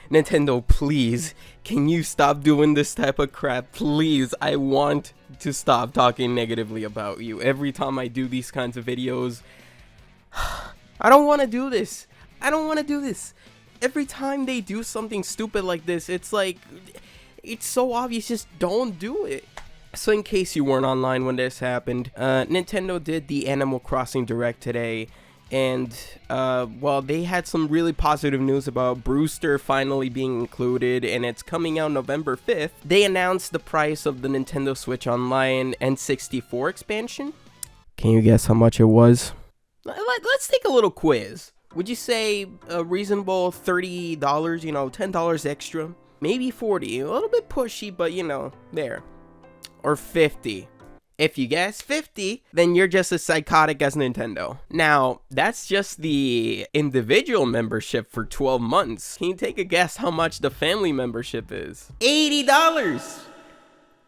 Nintendo, please, can you stop doing this type of crap? Please, I want to stop talking negatively about you. Every time I do these kinds of videos, I don't want to do this. Every time they do something stupid like this, it's like, it's so obvious, just don't do it. So in case you weren't online when this happened, Nintendo did the Animal Crossing Direct today, and well, they had some really positive news about Brewster finally being included, and it's coming out November 5th. They announced the price of the Nintendo Switch Online N64 expansion. Can you guess how much it was? Let's take a little quiz. Would you say a reasonable $30, you know, $10 extra? Maybe 40, a little bit pushy, but you know, there. Or 50. If you guess 50, then you're just as psychotic as Nintendo. Now, that's just the individual membership for 12 months. Can you take a guess how much the family membership is? $80!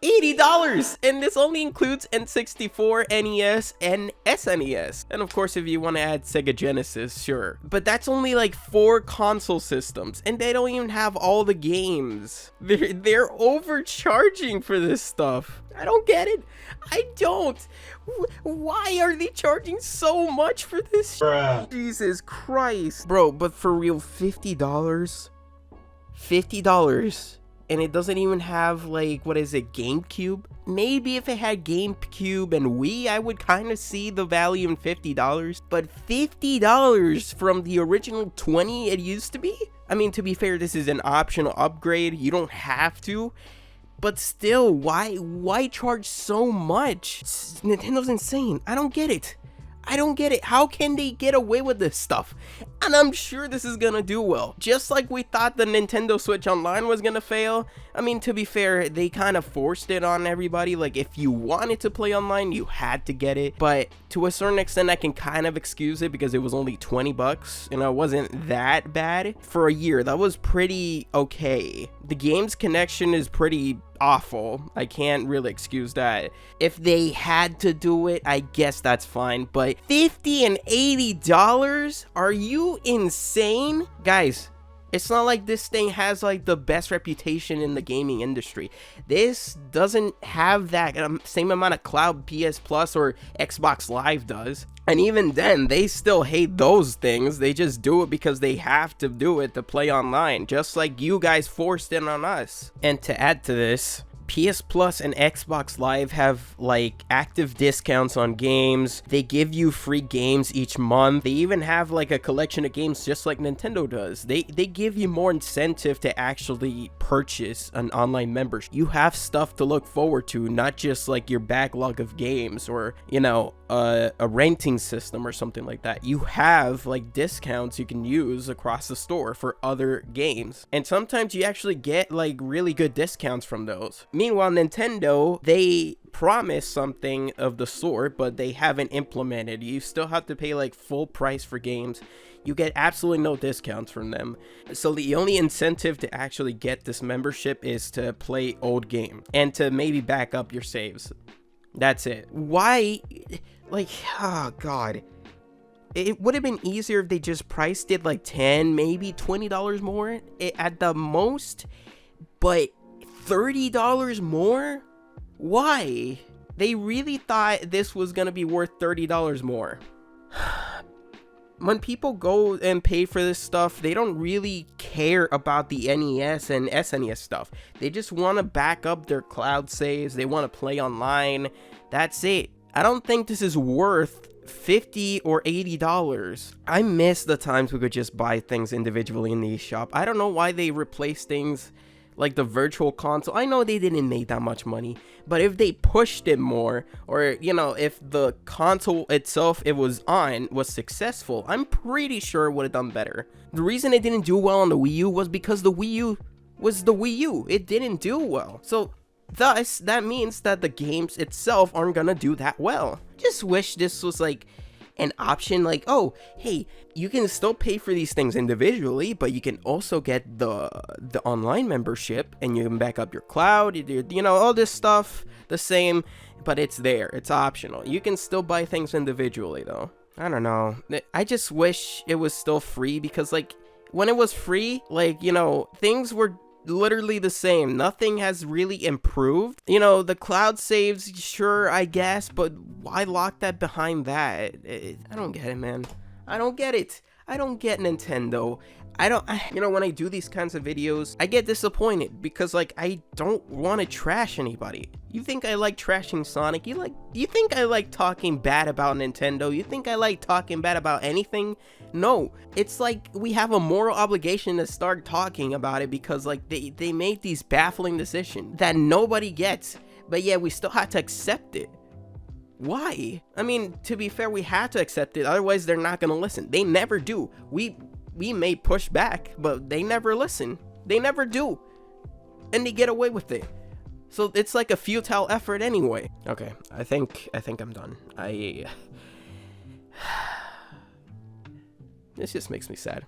$80! And this only includes N64, NES, and SNES. And of course, if you want to add Sega Genesis, sure. But that's only like 4 console systems, and they don't even have all the games. They're overcharging for this stuff. I don't get it. I don't. Why are they charging so much for this? Bruh. Jesus Christ. Bro, but for real, $50? $50? And it doesn't even have, like, what is it, GameCube? Maybe if it had GameCube and Wii, I would kind of see the value in $50. But $50 from the original $20 it used to be? I mean, to be fair, this is an optional upgrade. You don't have to. But still, why charge so much? Nintendo's insane. I don't get it. How can they get away with this stuff? And I'm sure this is gonna do well. Just like we thought the Nintendo Switch Online was gonna fail. I mean, to be fair, they kind of forced it on everybody. Like, if you wanted to play online, you had to get it. But to a certain extent, I can kind of excuse it because it was only 20 bucks. You know, it wasn't that bad. For a year, that was pretty okay. The game's connection is pretty awful. I can't really excuse that. If they had to do it, I guess that's fine. But $50 and $80? Are you insane? Guys, it's not like this thing has like the best reputation in the gaming industry. This doesn't have that same amount of clout PS Plus or Xbox Live does. And even then, they still hate those things. They just do it because they have to do it to play online, just like you guys forced it on us. And to add to this, PS Plus and Xbox Live have like active discounts on games. They give you free games each month. They even have like a collection of games just like Nintendo does. They give you more incentive to actually purchase an online membership. You have stuff to look forward to, not just like your backlog of games or, you know, a renting system or something like that. You have like discounts you can use across the store for other games, and sometimes you actually get like really good discounts from those. Meanwhile, Nintendo, they promise something of the sort, but they haven't implemented. You still have to pay like full price for games. You get absolutely no discounts from them. So the only incentive to actually get this membership is to play old games and to maybe back up your saves. That's it. Why? Like, oh god. It would have been easier if they just priced it like $10, maybe $20 more at the most. But $30 more? Why? They really thought this was gonna be worth $30 more. When people go and pay for this stuff, they don't really care about the NES and SNES stuff. They just want to back up their cloud saves. They want to play online. That's it. I don't think this is worth $50 or $80. I miss the times we could just buy things individually in the eShop. I don't know why they replaced things like the virtual console. I know they didn't make that much money, but if they pushed it more, or you know, if the console itself was successful, I'm pretty sure it would have done better. The reason it didn't do well on the Wii U was because the Wii U was the Wii U. It didn't do well. So thus, that means that the games itself aren't gonna do that well. Just wish this was like an option, like, oh, hey, you can still pay for these things individually, but you can also get the online membership, and you can back up your cloud, you know, all this stuff the same, but it's there. It's optional. You can still buy things individually, though. I don't know. I just wish it was still free, because like when it was free, like, you know, things were literally the same. Nothing has really improved. You know, the cloud saves, sure, I guess, but why lock that behind that? I don't get it, man. I don't get it. I don't get Nintendo. You know, when I do these kinds of videos, I get disappointed because, like, I don't want to trash anybody. You think I like trashing Sonic? You think I like talking bad about Nintendo? You think I like talking bad about anything? No, it's like we have a moral obligation to start talking about it because, like, they made these baffling decisions that nobody gets, but yeah, we still have to accept it. Why? I mean, to be fair, we had to accept it, otherwise they're not gonna listen. They never do. We may push back, but they never listen. They never do. And they get away with it. So it's like a futile effort anyway. Okay, I think I'm done. This just makes me sad.